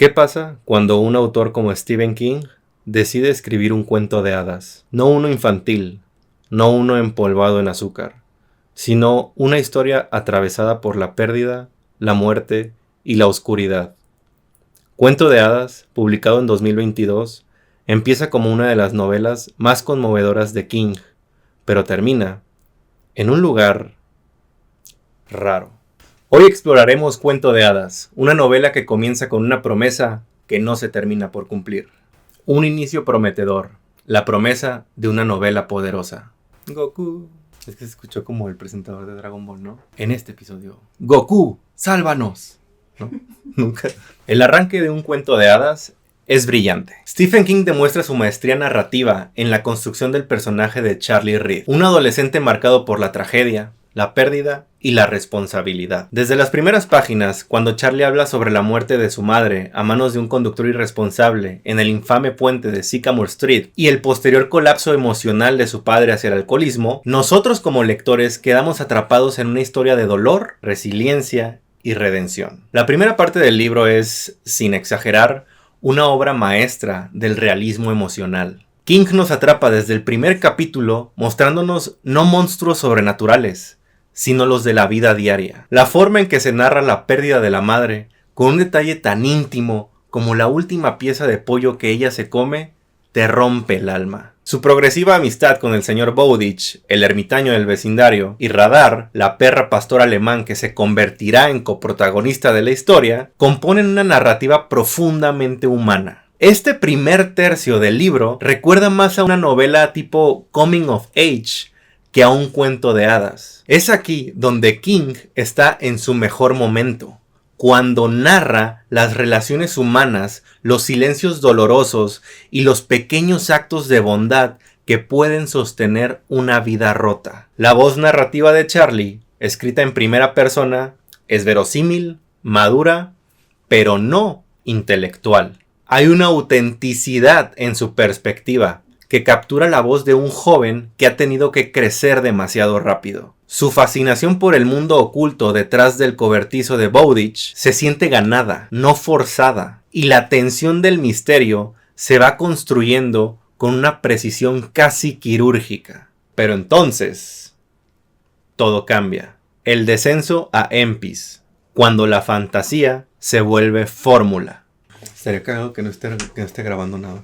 ¿Qué pasa cuando un autor como Stephen King decide escribir un cuento de hadas? No uno infantil, no uno empolvado en azúcar, sino una historia atravesada por la pérdida, la muerte y la oscuridad. Cuento de hadas, publicado en 2022, empieza como una de las novelas más conmovedoras de King, pero termina en un lugar raro. Hoy exploraremos Cuento de hadas, una novela que comienza con una promesa que no se termina por cumplir. Un inicio prometedor, la promesa de una novela poderosa. Goku. Es que se escuchó como el presentador de Dragon Ball, ¿no? En este episodio. Goku, sálvanos. ¿No? Nunca. El arranque de un cuento de hadas es brillante. Stephen King demuestra su maestría narrativa en la construcción del personaje de Charlie Reed, un adolescente marcado por la tragedia, la pérdida y la responsabilidad. Desde las primeras páginas, cuando Charlie habla sobre la muerte de su madre a manos de un conductor irresponsable en el infame puente de Sycamore Street y el posterior colapso emocional de su padre hacia el alcoholismo, nosotros como lectores quedamos atrapados en una historia de dolor, resiliencia y redención. La primera parte del libro es, sin exagerar, una obra maestra del realismo emocional. King nos atrapa desde el primer capítulo mostrándonos no monstruos sobrenaturales, sino los de la vida diaria. La forma en que se narra la pérdida de la madre, con un detalle tan íntimo como la última pieza de pollo que ella se come, te rompe el alma. Su progresiva amistad con el señor Bowditch, el ermitaño del vecindario, y Radar, la perra pastor alemán que se convertirá en coprotagonista de la historia, componen una narrativa profundamente humana. Este primer tercio del libro recuerda más a una novela tipo Coming of Age que a un cuento de hadas. Es aquí donde King está en su mejor momento, cuando narra las relaciones humanas, los silencios dolorosos y los pequeños actos de bondad que pueden sostener una vida rota. La voz narrativa de Charlie, escrita en primera persona, es verosímil, madura, pero no intelectual. Hay una autenticidad en su perspectiva que captura la voz de un joven que ha tenido que crecer demasiado rápido. Su fascinación por el mundo oculto detrás del cobertizo de Bowditch se siente ganada, no forzada, y la tensión del misterio se va construyendo con una precisión casi quirúrgica. Pero entonces, todo cambia. El descenso a Empis, cuando la fantasía se vuelve fórmula. Estaría cagado que no esté grabando nada.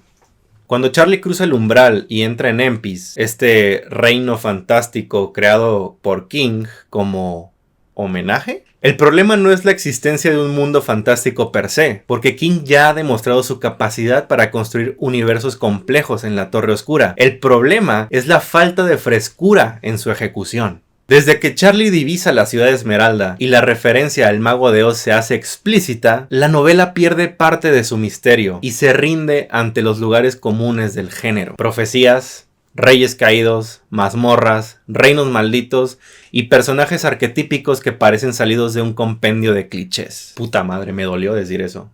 Cuando Charlie cruza el umbral y entra en Empis, este reino fantástico creado por King como homenaje, el problema no es la existencia de un mundo fantástico per se, porque King ya ha demostrado su capacidad para construir universos complejos en la Torre Oscura. El problema es la falta de frescura en su ejecución. Desde que Charlie divisa la ciudad de Esmeralda y la referencia al Mago de Oz se hace explícita, la novela pierde parte de su misterio y se rinde ante los lugares comunes del género. Profecías, reyes caídos, mazmorras, reinos malditos y personajes arquetípicos que parecen salidos de un compendio de clichés. Puta madre, me dolió decir eso.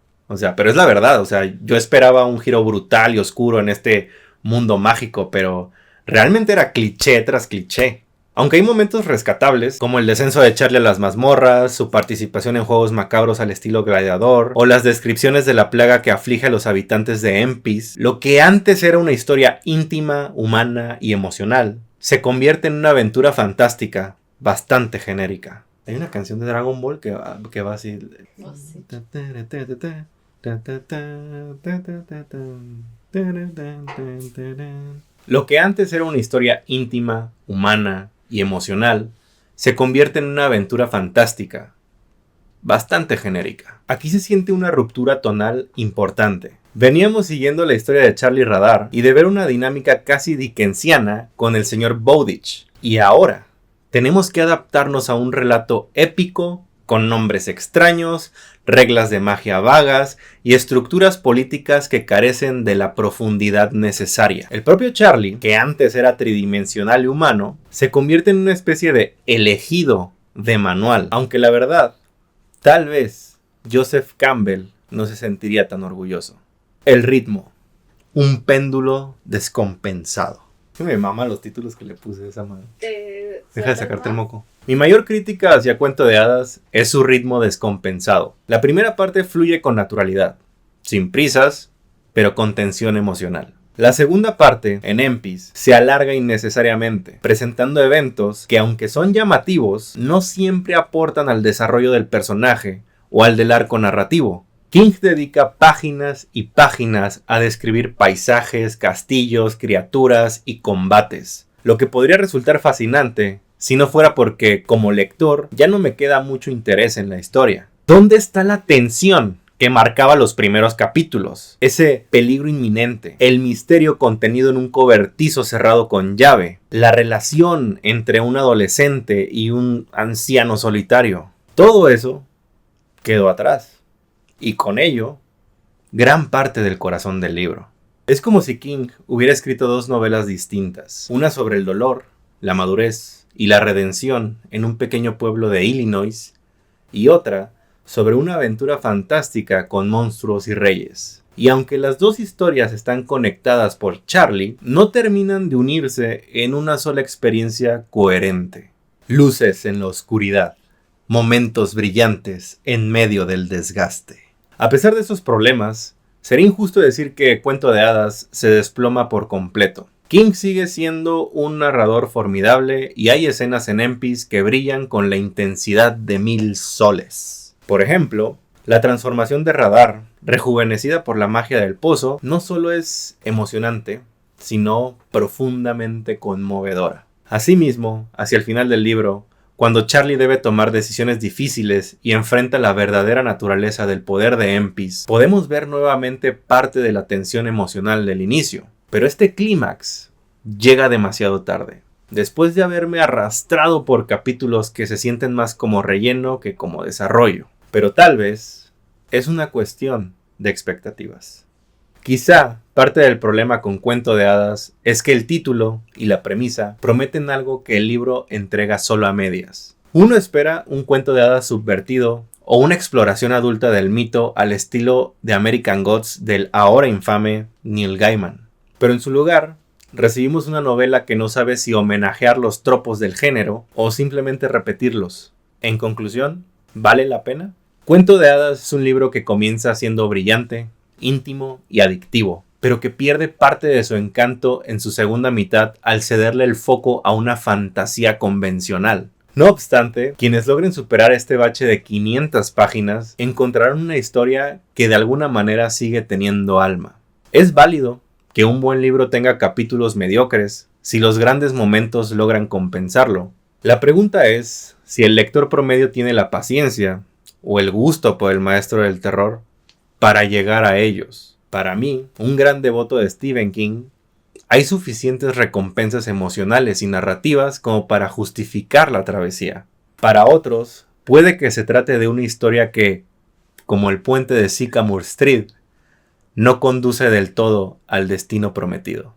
Pero es la verdad, yo esperaba un giro brutal y oscuro en este mundo mágico, pero realmente era cliché tras cliché. Aunque hay momentos rescatables, como el descenso de Charlie a las mazmorras, su participación en juegos macabros al estilo gladiador, o las descripciones de la plaga que aflige a los habitantes de Empis, lo que antes era una historia íntima, humana y emocional, se convierte en una aventura fantástica, bastante genérica. Hay una canción de Dragon Ball que va así... Oh, sí. Lo que antes era una historia íntima, humana y emocional, se convierte en una aventura fantástica, bastante genérica. Aquí se siente una ruptura tonal importante. Veníamos siguiendo la historia de Charlie Radar y de ver una dinámica casi dickensiana con el señor Bowditch. Y ahora, tenemos que adaptarnos a un relato épico, con nombres extraños, reglas de magia vagas y estructuras políticas que carecen de la profundidad necesaria. El propio Charlie, que antes era tridimensional y humano, se convierte en una especie de elegido de manual. Aunque la verdad, tal vez Joseph Campbell no se sentiría tan orgulloso. El ritmo. Un péndulo descompensado. Me mama los títulos que le puse a esa madre. Deja de sacarte el moco. Mi mayor crítica hacia Cuento de Hadas es su ritmo descompensado. La primera parte fluye con naturalidad, sin prisas, pero con tensión emocional. La segunda parte, en Empis, se alarga innecesariamente, presentando eventos que, aunque son llamativos, no siempre aportan al desarrollo del personaje o al del arco narrativo. King dedica páginas y páginas a describir paisajes, castillos, criaturas y combates, lo que podría resultar fascinante si no fuera porque, como lector, ya no me queda mucho interés en la historia. ¿Dónde está la tensión que marcaba los primeros capítulos? Ese peligro inminente, el misterio contenido en un cobertizo cerrado con llave, la relación entre un adolescente y un anciano solitario. Todo eso quedó atrás. Y con ello, gran parte del corazón del libro. Es como si King hubiera escrito dos novelas distintas, una sobre el dolor, la madurez y la redención en un pequeño pueblo de Illinois, y otra sobre una aventura fantástica con monstruos y reyes. Y aunque las dos historias están conectadas por Charlie, no terminan de unirse en una sola experiencia coherente. Luces en la oscuridad, momentos brillantes en medio del desgaste. A pesar de esos problemas, sería injusto decir que Cuento de Hadas se desploma por completo. King sigue siendo un narrador formidable y hay escenas en Empis que brillan con la intensidad de 1000 soles. Por ejemplo, la transformación de Radar, rejuvenecida por la magia del pozo, no solo es emocionante, sino profundamente conmovedora. Asimismo, hacia el final del libro, cuando Charlie debe tomar decisiones difíciles y enfrenta la verdadera naturaleza del poder de Empis, podemos ver nuevamente parte de la tensión emocional del inicio. Pero este clímax llega demasiado tarde, después de haberme arrastrado por capítulos que se sienten más como relleno que como desarrollo. Pero tal vez es una cuestión de expectativas. Quizá parte del problema con Cuento de Hadas es que el título y la premisa prometen algo que el libro entrega solo a medias. Uno espera un cuento de hadas subvertido o una exploración adulta del mito al estilo de American Gods del ahora infame Neil Gaiman. Pero en su lugar, recibimos una novela que no sabe si homenajear los tropos del género o simplemente repetirlos. En conclusión, ¿vale la pena? Cuento de Hadas es un libro que comienza siendo brillante, íntimo y adictivo, pero que pierde parte de su encanto en su segunda mitad al cederle el foco a una fantasía convencional. No obstante, quienes logren superar este bache de 500 páginas encontrarán una historia que de alguna manera sigue teniendo alma. Es válido que un buen libro tenga capítulos mediocres si los grandes momentos logran compensarlo. La pregunta es si el lector promedio tiene la paciencia o el gusto por el maestro del terror para llegar a ellos. Para mí, un gran devoto de Stephen King, hay suficientes recompensas emocionales y narrativas como para justificar la travesía. Para otros, puede que se trate de una historia que, como el puente de Sycamore Street, no conduce del todo al destino prometido.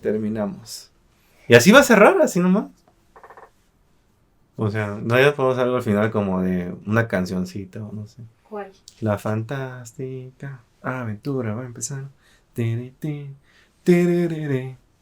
Terminamos. Y así va a cerrar, así nomás. O sea, no ya podemos algo al final como de una cancioncita o no sé. ¿Cuál? La fantástica aventura va a empezar. Tere, tere, tererere.